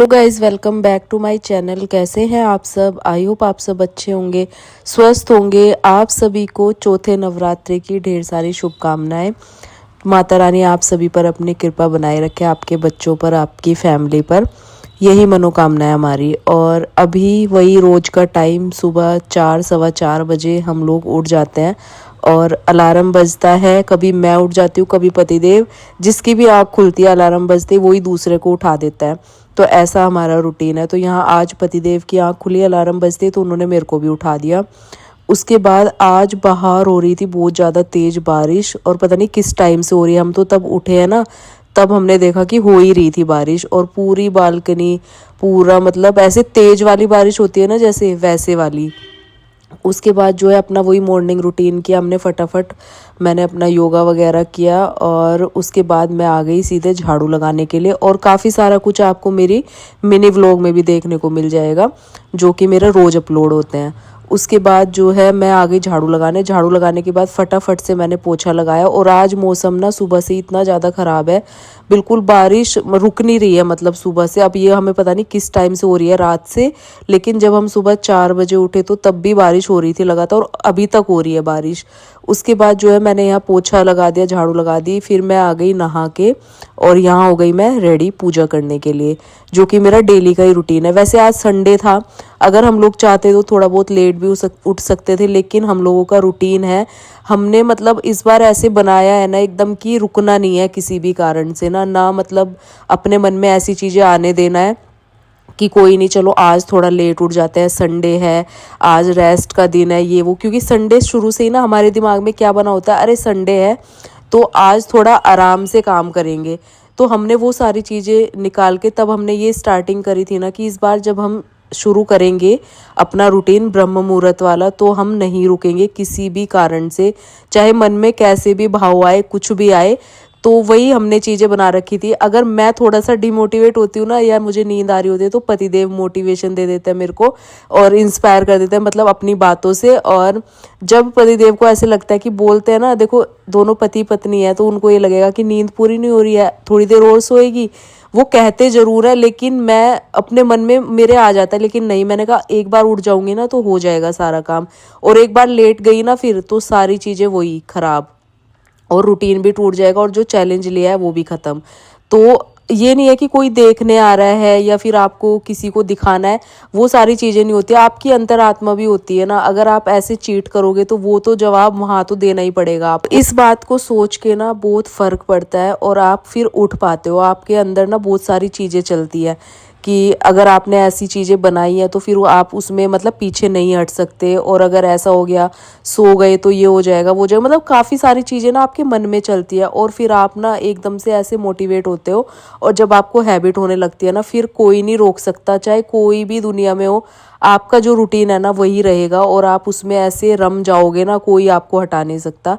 Hello guys, welcome back to my channel. कैसे हैं आप सब? आई होप आप सब अच्छे होंगे, स्वस्थ होंगे। आप सभी को चौथे नवरात्रि की ढेर सारी शुभकामनाएं। माता रानी आप सभी पर अपनी कृपा बनाए रखे, आपके बच्चों पर, आपकी फैमिली पर। यही मनोकामना है हमारी। और अभी वही रोज का टाइम, सुबह 4 सवा 4 बजे हम लोग उठ जाते हैं और अलार्म बजता है। कभी मैं उठ जाती हूँ, कभी पतिदेव, जिसकी भी आँख खुलती है अलार्म बजते वही दूसरे को उठा देता है। तो ऐसा हमारा रूटीन है। तो यहाँ आज पतिदेव की आँख खुली, अलार्म बजते तो उन्होंने मेरे को भी उठा दिया। उसके बाद आज बाहर हो रही थी बहुत ज़्यादा तेज़ बारिश, और पता नहीं किस टाइम से हो रही है। हम तो तब उठे हैं ना, तब हमने देखा कि हो ही रही थी बारिश, और पूरी बालकनी, पूरा मतलब ऐसे तेज वाली बारिश होती है ना, जैसे वैसे वाली। उसके बाद जो है अपना वही मॉर्निंग रूटीन किया हमने फटाफट। मैंने अपना योगा वगैरह किया और उसके बाद मैं आ गई सीधे झाड़ू लगाने के लिए। और काफ़ी सारा कुछ आपको मेरी मिनी व्लॉग में भी देखने को मिल जाएगा, जो कि मेरे रोज़ अपलोड होते हैं। उसके बाद जो है मैं आ गई झाड़ू लगाने। झाड़ू लगाने के बाद फटाफट से मैंने पोछा लगाया। और आज मौसम ना सुबह से इतना ज़्यादा ख़राब है, बिल्कुल बारिश रुक नहीं रही है, मतलब सुबह से। अब ये हमें पता नहीं किस टाइम से हो रही है, रात से, लेकिन जब हम सुबह 4 बजे उठे तो तब भी बारिश हो रही थी लगातार, और अभी तक हो रही है बारिश। उसके बाद जो है मैंने यहाँ पोछा लगा दिया, झाड़ू लगा दी, फिर मैं आ गई नहा के, और यहाँ हो गई मैं रेडी पूजा करने के लिए, जो कि मेरा डेली का ही रूटीन है। वैसे आज संडे था, अगर हम लोग चाहते तो थोड़ा बहुत लेट भी उठ सकते थे, लेकिन हम लोगों का रूटीन है। हमने मतलब इस बार ऐसे बनाया है ना एकदम कि रुकना नहीं है किसी भी कारण से ना मतलब अपने मन में ऐसी चीज़ें आने देना है कि कोई नहीं, चलो आज थोड़ा लेट उठ जाते हैं, संडे है, आज रेस्ट का दिन है, ये वो। क्योंकि संडे शुरू से ही ना हमारे दिमाग में क्या बना होता है, अरे संडे है तो आज थोड़ा आराम से काम करेंगे। तो हमने वो सारी चीज़ें निकाल के तब हमने ये स्टार्टिंग करी थी ना कि इस बार जब हम शुरू करेंगे अपना रूटीन ब्रह्म मुहूर्त वाला, तो हम नहीं रुकेंगे किसी भी कारण से, चाहे मन में कैसे भी भाव आए, कुछ भी आए। तो वही हमने चीज़ें बना रखी थी। अगर मैं थोड़ा सा डिमोटिवेट होती हूँ ना, या मुझे नींद आ रही होती है, तो पतिदेव मोटिवेशन दे देते हैं मेरे को और इंस्पायर कर देते हैं, मतलब अपनी बातों से। और जब पतिदेव को ऐसे लगता है कि बोलते हैं ना, देखो दोनों पति पत्नी है, तो उनको ये लगेगा कि नींद पूरी नहीं हो रही है, थोड़ी देर और सोएगी। वो कहते ज़रूर है, लेकिन मैं अपने मन में मेरे आ जाता है, लेकिन नहीं, मैंने कहा एक बार उठ जाऊंगी ना तो हो जाएगा सारा काम। और एक बार लेट गई ना फिर तो सारी चीज़ें वही खराब, और रूटीन भी टूट जाएगा, और जो चैलेंज लिया है वो भी ख़त्म। तो ये नहीं है कि कोई देखने आ रहा है या फिर आपको किसी को दिखाना है, वो सारी चीज़ें नहीं होती। आपकी अंतरात्मा भी होती है ना, अगर आप ऐसे चीट करोगे तो वो तो जवाब वहाँ तो देना ही पड़ेगा। आप इस बात को सोच के ना बहुत फ़र्क पड़ता है, और आप फिर उठ पाते हो। आपके अंदर ना बहुत सारी चीज़ें चलती है कि अगर आपने ऐसी चीज़ें बनाई हैं तो फिर वो आप उसमें मतलब पीछे नहीं हट सकते। और अगर ऐसा हो गया, सो गए तो ये हो जाएगा, वो जाएगा, मतलब काफ़ी सारी चीज़ें ना आपके मन में चलती है, और फिर आप ना एकदम से ऐसे मोटिवेट होते हो। और जब आपको हैबिट होने लगती है ना, फिर कोई नहीं रोक सकता, चाहे कोई भी दुनिया में हो। आपका जो रूटीन है ना वही रहेगा, और आप उसमें ऐसे रम जाओगे ना, कोई आपको हटा नहीं सकता।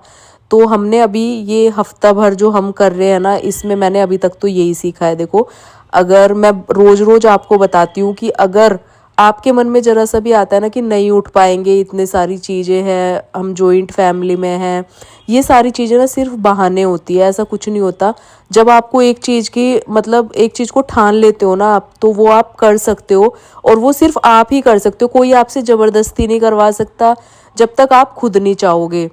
तो हमने अभी ये हफ्ता भर जो हम कर रहे हैं ना, इसमें मैंने अभी तक तो यही सीखा है। देखो, अगर मैं रोज रोज आपको बताती हूँ कि अगर आपके मन में जरा सा भी आता है ना कि नहीं उठ पाएंगे, इतने सारी चीज़ें हैं, हम जॉइंट फैमिली में हैं, ये सारी चीज़ें ना सिर्फ बहाने होती है, ऐसा कुछ नहीं होता। जब आपको एक चीज़ की मतलब एक चीज़ को ठान लेते हो ना आप, तो वो आप कर सकते हो, और वो सिर्फ आप ही कर सकते हो, कोई आपसे ज़बरदस्ती नहीं करवा सकता जब तक आप खुद नहीं चाहोगे।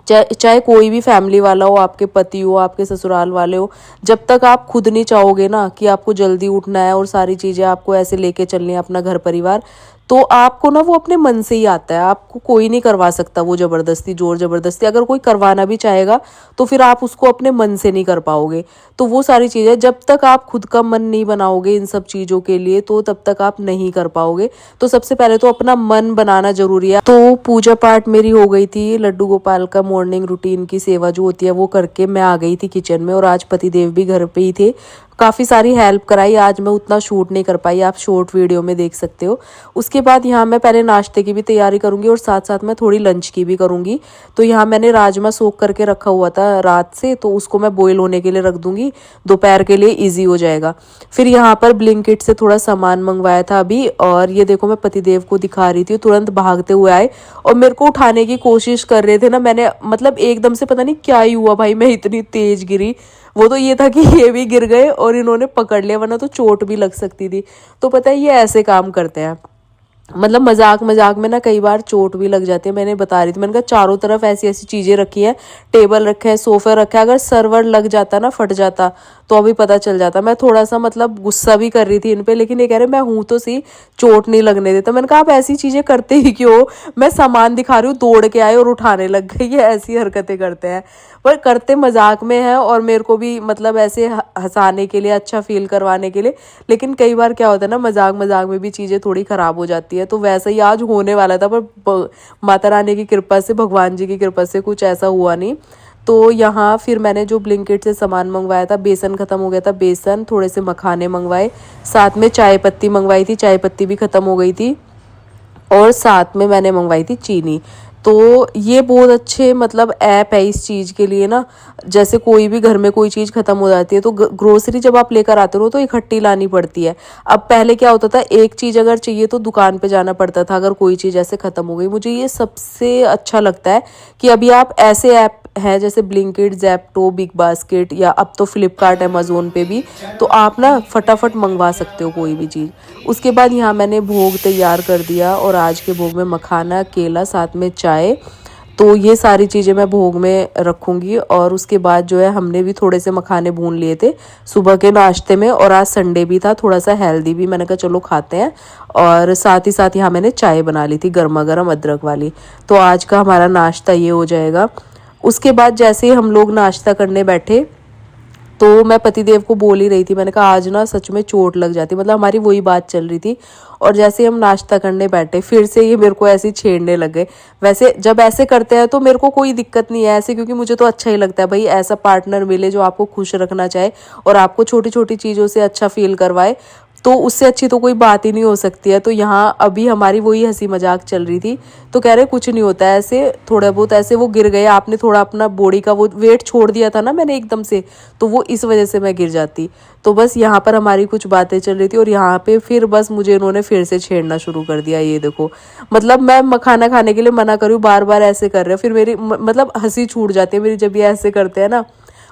चाहे कोई भी फैमिली वाला हो, आपके पति हो, आपके ससुराल वाले हो, जब तक आप खुद नहीं चाहोगे ना कि आपको जल्दी उठना है और सारी चीज़ें आपको ऐसे लेके चलनी है अपना घर परिवार, तो आपको ना वो अपने मन से ही आता है। आपको कोई नहीं करवा सकता वो ज़बरदस्ती, जोर ज़बरदस्ती। अगर कोई करवाना भी चाहेगा तो फिर आप उसको अपने मन से नहीं कर पाओगे। तो वो सारी चीज़ें जब तक आप खुद का मन नहीं बनाओगे इन सब चीज़ों के लिए, तो तब तक आप नहीं कर पाओगे। तो सबसे पहले तो अपना मन बनाना ज़रूरी है। तो पूजा पाठ मेरी हो गई थी, लड्डू गोपाल का मॉर्निंग रूटीन की सेवा जो होती है वो करके मैं आ गई थी किचन में। और आज पतिदेव भी घर पे ही थे, काफ़ी सारी हेल्प कराई। आज मैं उतना शूट नहीं कर पाई, आप शॉर्ट वीडियो में देख सकते हो। उसके बाद यहाँ मैं पहले नाश्ते की भी तैयारी करूँगी, और साथ साथ मैं थोड़ी लंच की भी करूँगी। तो यहाँ मैंने राजमा सोख करके रखा हुआ था रात से, तो उसको मैं बॉईल होने के लिए रख दूँगी, दोपहर के लिए ईजी हो जाएगा। फिर यहाँ पर ब्लिंकिट से थोड़ा सामान मंगवाया था अभी, और ये देखो मैं पतिदेव को दिखा रही थी, तुरंत भागते हुए आए और मेरे को उठाने की कोशिश कर रहे थे ना। मैंने मतलब एकदम से पता नहीं क्या ही हुआ भाई, मैं इतनी तेज गिरी, वो तो ये था कि ये भी गिर गए और इन्होंने पकड़ लिया, वरना तो चोट भी लग सकती थी। तो पता है ये ऐसे काम करते हैं, मतलब मजाक मजाक में ना कई बार चोट भी लग जाती है। मैंने बता रही थी, मैंने कहा चारों तरफ ऐसी ऐसी चीज़ें रखी है, टेबल रखे है, सोफा रखा है, अगर सर्वर लग जाता ना, फट जाता तो अभी पता चल जाता। मैं थोड़ा सा मतलब गुस्सा भी कर रही थी इन पे, लेकिन ये कह रहे मैं हूँ तो सी, चोट नहीं लगने देता। मैंने कहा आप ऐसी चीज़ें करते ही क्यों हो? मैं सामान दिखा रही हूँ, दौड़ के आए और उठाने लग गए। ये ऐसी हरकतें करते हैं, पर करते मजाक में है और मेरे को भी मतलब ऐसे हंसाने के लिए, अच्छा फील करवाने के लिए। लेकिन कई बार क्या होता है ना, मजाक मजाक में भी चीज़ें थोड़ी ख़राब हो जाती है। तो वैसे ही आज होने वाला था, पर माता रानी की कृपा से, भगवान जी की कृपा से कुछ ऐसा हुआ नहीं। तो यहाँ फिर मैंने जो ब्लिंकिट से सामान मंगवाया था, बेसन ख़त्म हो गया था, बेसन, थोड़े से मखाने मंगवाए, साथ में चाय पत्ती मंगवाई थी, चाय पत्ती भी ख़त्म हो गई थी, और साथ में मैंने मंगवाई थी चीनी। तो ये बहुत अच्छे मतलब ऐप है इस चीज़ के लिए ना। जैसे कोई भी घर में कोई चीज़ ख़त्म हो जाती है तो ग्रोसरी जब आप लेकर आते हो तो इकट्ठी लानी पड़ती है। अब पहले क्या होता था, एक चीज़ अगर चाहिए तो दुकान पे जाना पड़ता था, अगर कोई चीज़ ऐसे ख़त्म हो गई। मुझे ये सबसे अच्छा लगता है कि अभी आप ऐसे ऐप है जैसे ब्लिंकिट, ज़ेप्टो, बिग बास्केट, या अब तो फ्लिपकार्ट, अमेज़ोन पे भी, तो आप ना फटाफट मंगवा सकते हो कोई भी चीज़। उसके बाद यहाँ मैंने भोग तैयार कर दिया, और आज के भोग में मखाना, केला, साथ में चाय, तो ये सारी चीज़ें मैं भोग में रखूँगी। और उसके बाद जो है हमने भी थोड़े से मखाने भून लिए थे सुबह के नाश्ते में, और आज संडे भी था, थोड़ा सा हेल्दी भी, मैंने कहा चलो खाते हैं। और साथ ही साथ यहाँ मैंने चाय बना ली थी गर्मा गर्म अदरक वाली। तो आज का हमारा नाश्ता ये हो जाएगा। उसके बाद जैसे ही हम लोग नाश्ता करने बैठे तो मैं पतिदेव को बोल ही रही थी, मैंने कहा आज ना सच में चोट लग जाती, मतलब हमारी वही बात चल रही थी। और जैसे ही हम नाश्ता करने बैठे फिर से ये मेरे को ऐसे ही छेड़ने लग गए। वैसे जब ऐसे करते हैं तो मेरे को कोई दिक्कत नहीं है ऐसे, क्योंकि मुझे तो अच्छा ही लगता है भाई, ऐसा पार्टनर मिले जो आपको खुश रखना चाहे और आपको छोटी छोटी चीज़ों से अच्छा फील करवाए, तो उससे अच्छी तो कोई बात ही नहीं हो सकती है। तो यहाँ अभी हमारी वही हंसी मजाक चल रही थी, तो कह रहे कुछ नहीं होता है, ऐसे थोड़ा बहुत ऐसे वो गिर गए, आपने थोड़ा अपना बॉडी का वो वेट छोड़ दिया था ना मैंने एकदम से, तो वो इस वजह से मैं गिर जाती। तो बस यहाँ पर हमारी कुछ बातें चल रही थी, और यहाँ पे फिर बस मुझे इन्होंने फिर से छेड़ना शुरू कर दिया। ये देखो, मतलब मैं मखाना खाने के लिए मना करूँ, बार बार ऐसे कर रहे हो, फिर मेरी मतलब हंसी छूट जाती है मेरी जब ये ऐसे करते हैं ना।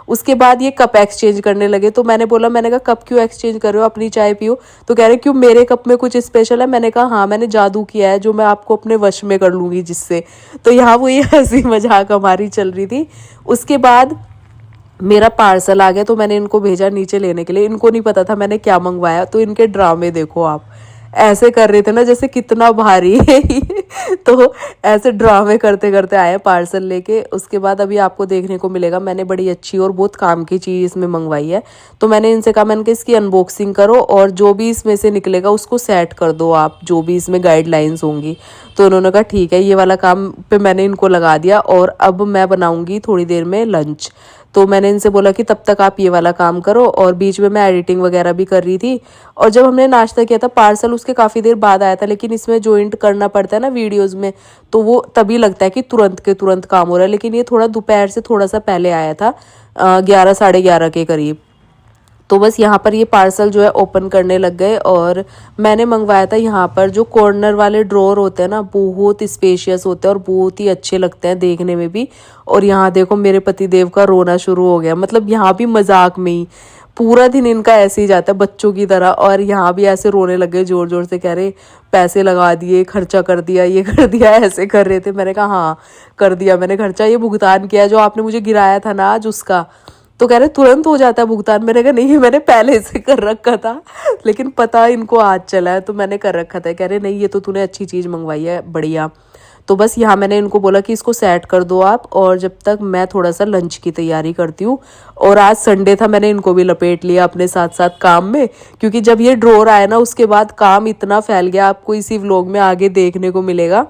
उसके बाद ये कप एक्सचेंज करने लगे, तो मैंने बोला, मैंने कहा कप क्यों एक्सचेंज कर रहे हो, अपनी चाय पियो। तो कह रहे क्यों, मेरे कप में कुछ स्पेशल है? मैंने कहा हाँ, मैंने जादू किया है जो मैं आपको अपने वश में कर लूँगी जिससे। तो यहाँ वो ये हंसी मजाक हमारी चल रही थी। उसके बाद मेरा पार्सल आ गया, तो मैंने इनको भेजा नीचे लेने के लिए। इनको नहीं पता था मैंने क्या मंगवाया, तो इनके ड्रामे देखो आप, ऐसे कर रहे थे ना जैसे कितना भारी है ये। तो ऐसे ड्रामे करते करते आए पार्सल लेके। उसके बाद अभी आपको देखने को मिलेगा, मैंने बड़ी अच्छी और बहुत काम की चीज़ इसमें मंगवाई है। तो मैंने इनसे कहा, मैंने कहा इसकी अनबॉक्सिंग करो और जो भी इसमें से निकलेगा उसको सेट कर दो आप, जो भी इसमें गाइडलाइंस होंगी। तो उन्होंने कहा ठीक है, ये वाला काम पे मैंने इनको लगा दिया, और अब मैं बनाऊंगी थोड़ी देर में लंच। तो मैंने इनसे बोला कि तब तक आप ये वाला काम करो, और बीच में मैं एडिटिंग वगैरह भी कर रही थी। और जब हमने नाश्ता किया था, पार्सल उसके काफ़ी देर बाद आया था, लेकिन इसमें जॉइंट करना पड़ता है ना वीडियोस में, तो वो तभी लगता है कि तुरंत के तुरंत काम हो रहा है। लेकिन ये थोड़ा दोपहर से थोड़ा सा पहले आया था, 11 साढ़े 11 के करीब। तो बस यहाँ पर ये पार्सल जो है ओपन करने लग गए। और मैंने मंगवाया था यहाँ पर जो कॉर्नर वाले ड्रॉर होते हैं ना, बहुत स्पेशियस होते हैं और बहुत ही अच्छे लगते हैं देखने में भी। और यहाँ देखो मेरे पतिदेव का रोना शुरू हो गया, मतलब यहाँ भी मजाक में ही पूरा दिन इनका ऐसे ही जाता है बच्चों की तरह। और यहाँ भी ऐसे रोने लग गए जोर जोर से, कह रहे पैसे लगा दिए, खर्चा कर दिया, ये कर दिया, ऐसे कर रहे थे। मैंने कहा हाँ कर दिया मैंने खर्चा, ये भुगतान किया जो आपने मुझे गिराया था ना आज उसका। तो कह रहे तुरंत हो जाता है भुगतान। मैंने कहा नहीं, मैंने पहले से कर रखा था, लेकिन पता इनको आज चला है, तो मैंने कर रखा था। कह रहे नहीं, ये तो तूने अच्छी चीज़ मंगवाई है, बढ़िया। तो बस यहाँ मैंने इनको बोला कि इसको सेट कर दो आप, और जब तक मैं थोड़ा सा लंच की तैयारी करती हूँ। और आज संडे था, मैंने इनको भी लपेट लिया अपने साथ साथ काम में, क्योंकि जब ये ड्रॉर आया ना उसके बाद काम इतना फैल गया, आपको इसी व्लॉग में आगे देखने को मिलेगा।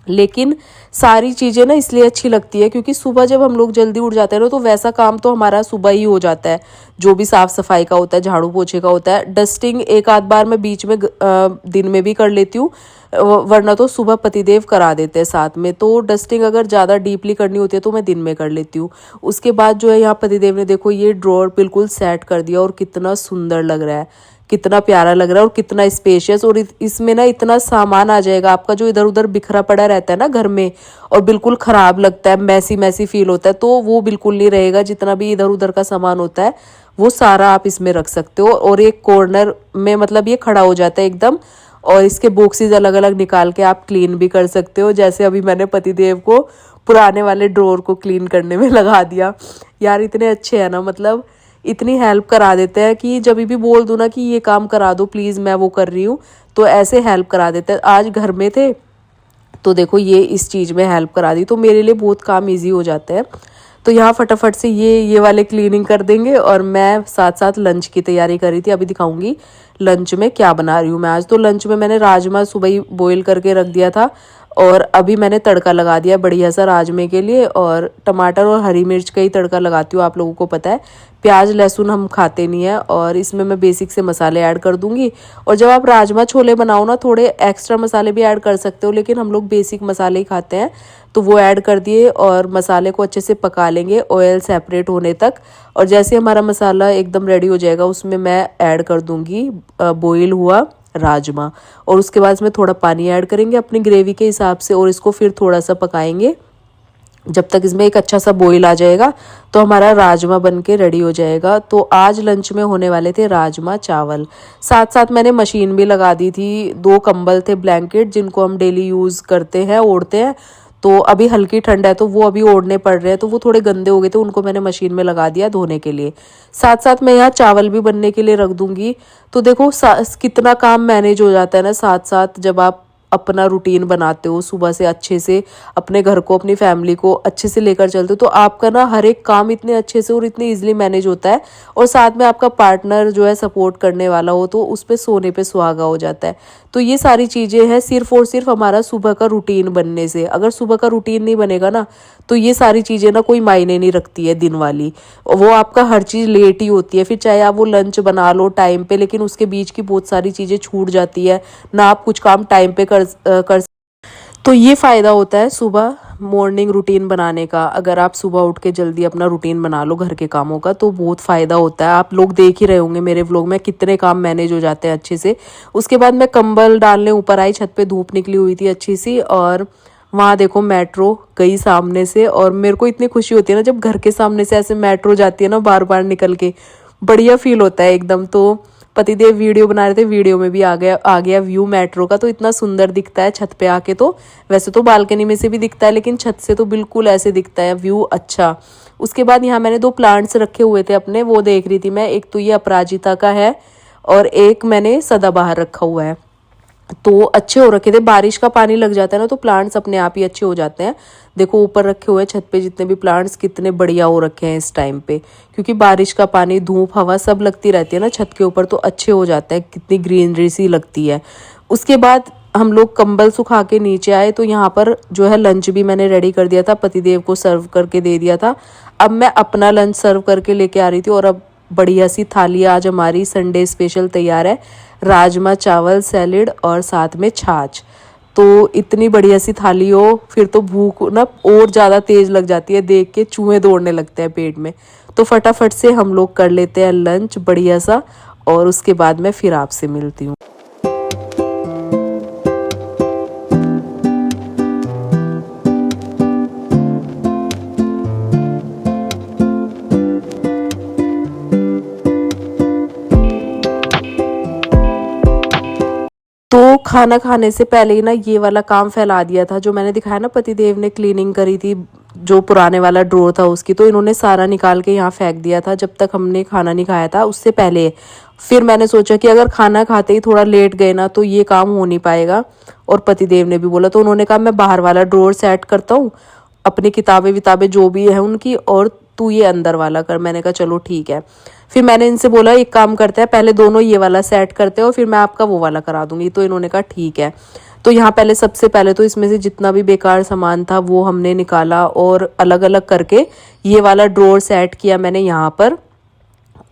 लेकिन सारी चीज़ें ना इसलिए अच्छी लगती है क्योंकि सुबह जब हम लोग जल्दी उठ जाते हैं ना, तो वैसा काम तो हमारा सुबह ही हो जाता है, जो भी साफ़ सफाई का होता है, झाड़ू पोछे का होता है। डस्टिंग एक आध बार मैं बीच में दिन में भी कर लेती हूँ, वरना तो सुबह पतिदेव करा देते हैं साथ में। तो डस्टिंग अगर ज़्यादा डीपली करनी होती है तो मैं दिन में कर लेती हूँ। उसके बाद जो है यहाँ पतिदेव ने देखो ये ड्रॉर बिल्कुल सेट कर दिया, और कितना सुंदर लग रहा है। कितना प्यारा लग रहा है और कितना स्पेशियस। और इसमें ना इतना सामान आ जाएगा आपका, जो इधर उधर बिखरा पड़ा रहता है ना घर में और बिल्कुल ख़राब लगता है, मैसी मैसी फील होता है, तो वो बिल्कुल नहीं रहेगा। जितना भी इधर उधर का सामान होता है वो सारा आप इसमें रख सकते हो। और एक कॉर्नर में मतलब ये खड़ा हो जाता है एकदम, और इसके बॉक्सेस अलग अलग निकाल के आप क्लीन भी कर सकते हो। जैसे अभी मैंने पतिदेव को पुराने वाले ड्रॉर को क्लीन करने में लगा दिया। यार इतने अच्छे हैं ना, मतलब इतनी हेल्प करा देते हैं कि जब भी बोल दूँ ना कि ये काम करा दो प्लीज़, मैं वो कर रही हूँ, तो ऐसे हेल्प करा देते हैं। आज घर में थे तो देखो ये इस चीज़ में हेल्प करा दी, तो मेरे लिए बहुत काम ईजी हो जाता है। तो यहाँ फटाफट से ये वाले क्लीनिंग कर देंगे, और मैं साथ साथ लंच की तैयारी कर रही थी। अभी दिखाऊंगी लंच में क्या बना रही हूँ मैं आज। तो लंच में मैंने राजमा सुबह ही बॉईल करके रख दिया था, और अभी मैंने तड़का लगा दिया बढ़िया सा राजमे के लिए। और टमाटर और हरी मिर्च का ही तड़का लगाती हूँ, आप लोगों को पता है प्याज लहसुन हम खाते नहीं है। और इसमें मैं बेसिक से मसाले ऐड कर दूंगी। और जब आप राजमा छोले बनाओ ना, थोड़े एक्स्ट्रा मसाले भी ऐड कर सकते हो, लेकिन हम लोग बेसिक मसाले ही खाते हैं, तो वो ऐड कर दिए। और मसाले को अच्छे से पका लेंगे ऑयल सेपरेट होने तक। और जैसे हमारा मसाला एकदम रेडी हो जाएगा, उसमें मैं ऐड कर दूंगी बॉईल हुआ राजमा। और उसके बाद इसमें थोड़ा पानी ऐड करेंगे अपनी ग्रेवी के हिसाब से, और इसको फिर थोड़ा सा पकाएंगे जब तक इसमें एक अच्छा सा बॉईल आ जाएगा, तो हमारा राजमा बन के रेडी हो जाएगा। तो आज लंच में होने वाले थे राजमा चावल। साथ साथ मैंने मशीन भी लगा दी थी। 2 कंबल थे ब्लैंकेट, जिनको हम डेली यूज़ करते हैं, ओढ़ते हैं। तो अभी हल्की ठंड है तो वो अभी ओढ़ने पड़ रहे हैं, तो वो थोड़े गंदे हो गए थे, उनको मैंने मशीन में लगा दिया धोने के लिए। साथ साथ मैं यहाँ चावल भी बनने के लिए रख दूंगी। तो देखो कितना काम मैनेज हो जाता है ना साथ साथ, जब आप अपना रूटीन बनाते हो सुबह से अच्छे से, अपने घर को अपनी फैमिली को अच्छे से लेकर चलते हो, तो आपका ना हर एक काम इतने अच्छे से और इतने इजीली मैनेज होता है। और साथ में आपका पार्टनर जो है सपोर्ट करने वाला हो, तो उस पर सोने पे सुहागा हो जाता है। तो ये सारी चीज़ें हैं सिर्फ और सिर्फ हमारा सुबह का रूटीन बनने से। अगर सुबह का रूटीन नहीं बनेगा ना, तो ये सारी चीज़ें ना कोई मायने नहीं रखती है दिन वाली। वो आपका हर चीज़ लेट ही होती है, फिर चाहे आप वो लंच बना लो टाइम पे, लेकिन उसके बीच की बहुत सारी चीज़ें छूट जाती है ना, आप कुछ काम टाइम पे कर। तो ये फ़ायदा होता है सुबह मॉर्निंग रूटीन बनाने का। अगर आप सुबह उठ के जल्दी अपना रूटीन बना लो घर के कामों का, तो बहुत फ़ायदा होता है। आप लोग देख ही रहे होंगे मेरे व्लॉग में कितने काम मैनेज हो जाते हैं अच्छे से। उसके बाद मैं कंबल डालने ऊपर आई, छत पे धूप निकली हुई थी अच्छी सी, और वहाँ देखो मेट्रो गई सामने से। और मेरे को इतनी खुशी होती है ना जब घर के सामने से ऐसे मेट्रो जाती है ना, बार बार निकल के, बढ़िया फील होता है एकदम। तो पतिदेव वीडियो बना रहे थे, वीडियो में भी आ गया व्यू मेट्रो का। तो इतना सुंदर दिखता है छत पे आके। तो वैसे तो बालकनी में से भी दिखता है, लेकिन छत से तो बिल्कुल ऐसे दिखता है व्यू अच्छा। उसके बाद यहाँ मैंने 2 प्लांट्स रखे हुए थे अपने, वो देख रही थी मैं। एक तो ये अपराजिता का है, और एक मैंने सदाबहार रखा हुआ है। तो अच्छे हो रखे थे, बारिश का पानी लग जाता है ना, तो प्लांट्स अपने आप ही अच्छे हो जाते हैं। देखो ऊपर रखे हुए छत पे जितने भी प्लांट्स कितने बढ़िया हो रखे हैं इस टाइम पे, क्योंकि बारिश का पानी धूप हवा सब लगती रहती है ना छत के ऊपर, तो अच्छे हो जाता है, कितनी ग्रीनरी सी लगती है। उसके बाद हम लोग कंबल सुखा के नीचे आए, तो यहाँ पर जो है लंच भी मैंने रेडी कर दिया था, पतिदेव को सर्व करके दे दिया था। अब मैं अपना लंच सर्व करके लेके आ रही थी, और अब बढ़िया सी थाली आज हमारी संडे स्पेशल तैयार है। राजमा चावल सैलेड और साथ में छाछ। तो इतनी बढ़िया सी थाली हो, फिर तो भूख ना और ज़्यादा तेज़ लग जाती है, देख के चूहे दौड़ने लगते हैं पेट में। तो फटाफट से हम लोग कर लेते हैं लंच बढ़िया सा, और उसके बाद मैं फिर आपसे मिलती हूँ। तो खाना खाने से पहले ही ना ये वाला काम फैला दिया था, जो मैंने दिखाया ना पतिदेव ने क्लीनिंग करी थी, जो पुराने वाला ड्रॉर था उसकी, तो इन्होंने सारा निकाल के यहाँ फेंक दिया था जब तक हमने खाना नहीं खाया था, उससे पहले। फिर मैंने सोचा कि अगर खाना खाते ही थोड़ा लेट गए ना, तो ये काम हो नहीं पाएगा। और पतिदेव ने भी बोला, तो उन्होंने कहा मैं बाहर वाला ड्रॉर सेट करता हूँ, अपनी किताबें विताबें जो भी है उनकी, और तू ये अंदर वाला कर। मैंने कहा चलो ठीक है। फिर मैंने इनसे बोला एक काम करते हैं, पहले दोनों ये वाला सेट करते हैं और फिर मैं आपका वो वाला करा दूंगी। तो इन्होंने कहा ठीक है। तो यहाँ पहले सबसे पहले तो इसमें से जितना भी बेकार सामान था वो हमने निकाला, और अलग अलग करके ये वाला ड्रॉर सेट किया मैंने यहाँ पर।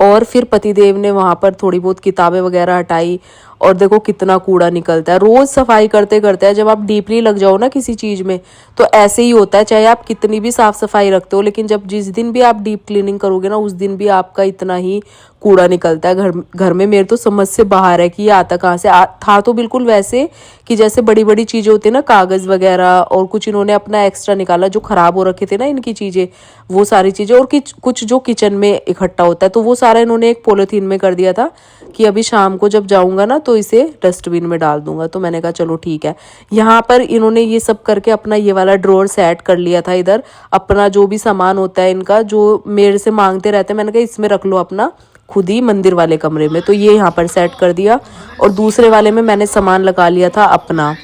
और फिर पतिदेव ने वहाँ पर थोड़ी बहुत किताबें वगैरह हटाई, और देखो कितना कूड़ा निकलता है। रोज सफाई करते करते, जब आप डीपली लग जाओ ना किसी चीज में, तो ऐसे ही होता है। चाहे आप कितनी भी साफ सफाई रखते हो, लेकिन जब जिस दिन भी आप डीप क्लीनिंग करोगे ना, उस दिन भी आपका इतना ही कूड़ा निकलता है घर में। मेरे तो समझ से बाहर है कि ये आता कहाँ से था। तो बिल्कुल वैसे कि जैसे बड़ी बड़ी चीजें होती है ना, कागज वगैरह, और कुछ इन्होंने अपना एक्स्ट्रा निकाला जो खराब हो रखे थे ना इनकी चीजें, वो सारी चीजें, और कुछ जो किचन में इकट्ठा होता है, तो वो सारा इन्होंने एक पॉलिथीन में कर दिया था कि अभी शाम को जब जाऊंगा ना तो इसे डस्टबिन में डाल दूंगा। तो मैंने कहा चलो ठीक है। यहाँ पर इन्होंने ये सब करके अपना ये वाला ड्रॉअर सेट कर लिया था। इधर अपना जो भी सामान होता है इनका, जो मेरे से मांगते रहते हैं, मैंने कहा इसमें रख लो अपना खुद ही मंदिर वाले कमरे में। तो ये यहाँ पर सेट कर दिया, और दूसरे वाले में मैंने सामान लगा लिया था अपना,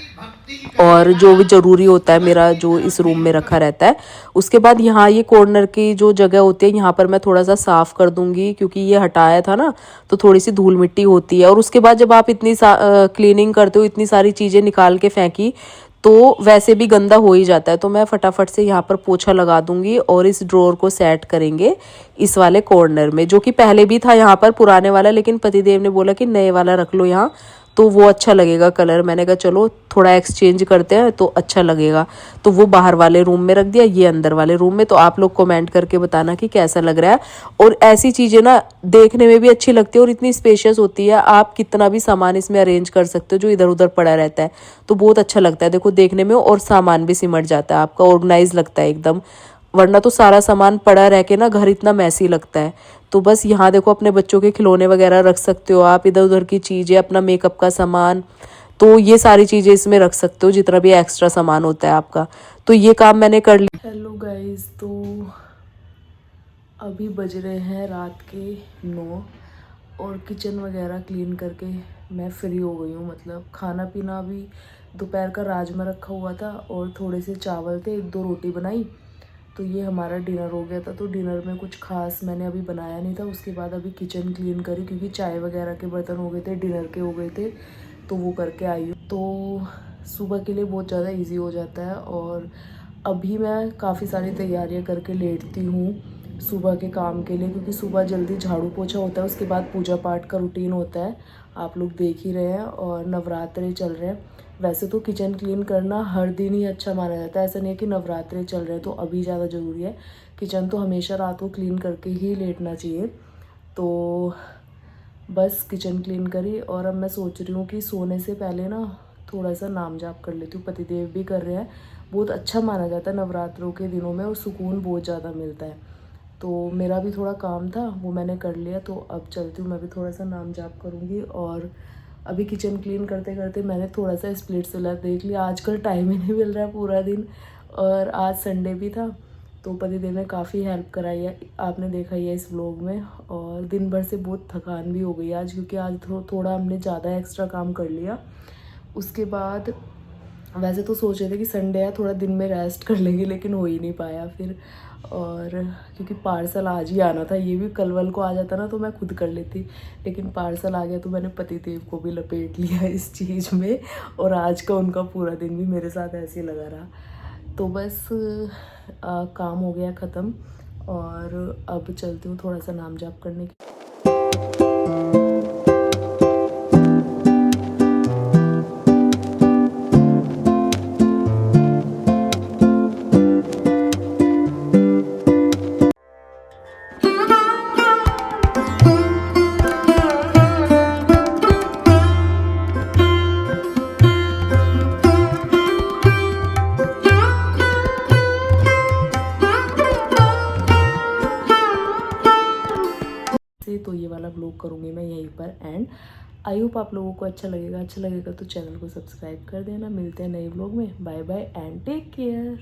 और जो भी ज़रूरी होता है मेरा, जो इस रूम में रखा रहता है। उसके बाद यहाँ ये कॉर्नर की जो जगह होती है, यहाँ पर मैं थोड़ा सा साफ़ कर दूंगी, क्योंकि ये हटाया था ना, तो थोड़ी सी धूल मिट्टी होती है। और उसके बाद जब आप इतनी क्लीनिंग करते हो, इतनी सारी चीज़ें निकाल के फेंकी, तो वैसे भी गंदा हो ही जाता है। तो मैं फटाफट से यहाँ पर पोछा लगा दूंगी, और इस ड्रॉअर को सेट करेंगे इस वाले कॉर्नर में, जो कि पहले भी था यहाँ पर पुराने वाला, लेकिन पतिदेव ने बोला कि नए वाला रख लो यहाँ, तो वो अच्छा लगेगा कलर। मैंने कहा चलो थोड़ा एक्सचेंज करते हैं तो अच्छा लगेगा। तो वो बाहर वाले रूम में रख दिया, ये अंदर वाले रूम में। तो आप लोग कमेंट करके बताना कि कैसा लग रहा है। और ऐसी चीज़ें ना देखने में भी अच्छी लगती है, और इतनी स्पेशियस होती है, आप कितना भी सामान इसमें अरेंज कर सकते हो जो इधर उधर पड़ा रहता है। तो बहुत अच्छा लगता है देखो देखने में, और सामान भी सिमट जाता है आपका, ऑर्गेनाइज लगता है एकदम। वरना तो सारा सामान पड़ा रह के ना घर इतना मैसी लगता है। तो बस यहाँ देखो अपने बच्चों के खिलौने वगैरह रख सकते हो आप, इधर उधर की चीज़ें, अपना मेकअप का सामान, तो ये सारी चीज़ें इसमें रख सकते हो, जितना भी एक्स्ट्रा सामान होता है आपका। तो ये काम मैंने कर लिया। हेलो गाइस, तो अभी बज रहे हैं रात के 9, और किचन वगैरह क्लीन करके मैं फ्री हो गई हूँ। मतलब खाना पीना अभी दोपहर का राजमा रखा हुआ था, और थोड़े से चावल थे, 1-2 रोटी बनाई, तो ये हमारा डिनर हो गया था। तो डिनर में कुछ खास मैंने अभी बनाया नहीं था। उसके बाद अभी किचन क्लीन करी, क्योंकि चाय वगैरह के बर्तन हो गए थे, डिनर के हो गए थे, तो वो करके आई हूँ। तो सुबह के लिए बहुत ज़्यादा इजी हो जाता है। और अभी मैं काफ़ी सारी तैयारियां करके लेटती हूँ सुबह के काम के लिए, क्योंकि सुबह जल्दी झाड़ू पोछा होता है, उसके बाद पूजा पाठ का रूटीन होता है, आप लोग देख ही रहे हैं। और नवरात्रे चल रहे हैं। वैसे तो किचन क्लीन करना हर दिन ही अच्छा माना जाता है, ऐसा नहीं है कि नवरात्रे चल रहे हैं तो अभी ज़्यादा ज़रूरी है। किचन तो हमेशा रात को क्लीन करके ही लेटना चाहिए। तो बस किचन क्लीन करी, और अब मैं सोच रही हूँ कि सोने से पहले ना थोड़ा सा नाम जाप कर लेती हूँ। पतिदेव भी कर रहे हैं, बहुत अच्छा माना जाता है नवरात्रों के दिनों में, और सुकून बहुत ज़्यादा मिलता है। तो मेरा भी थोड़ा काम था, वो मैंने कर लिया। तो अब चलती हूँ, मैं भी थोड़ा सा नाम जाप करूँगी। और अभी किचन क्लीन करते करते मैंने थोड़ा सा स्प्लिट सिलर देख लिया। आजकल टाइम ही नहीं मिल रहा है पूरा दिन, और आज संडे भी था, तो पतिदेव ने काफ़ी हेल्प कराई है, आपने देखा ही है इस व्लॉग में। और दिन भर से बहुत थकान भी हो गई आज, क्योंकि आज थोड़ा हमने ज़्यादा एक्स्ट्रा काम कर लिया। उसके बाद वैसे तो सोच रहे थे कि संडे है, थोड़ा दिन में रेस्ट कर लेंगे, लेकिन हो ही नहीं पाया फिर। और क्योंकि पार्सल आज ही आना था, ये भी कल वल को आ जाता ना तो मैं खुद कर लेती, लेकिन पार्सल आ गया तो मैंने पतिदेव को भी लपेट लिया इस चीज़ में। और आज का उनका पूरा दिन भी मेरे साथ ऐसे लगा रहा। तो बस काम हो गया ख़त्म, और अब चलती हूँ थोड़ा सा नाम जाप करने की। तो ये वाला व्लॉग करूँगी मैं यहीं पर एंड। आई होप आप लोगों को अच्छा लगेगा तो चैनल को सब्सक्राइब कर देना। मिलते हैं नए व्लॉग में, bye bye and take care.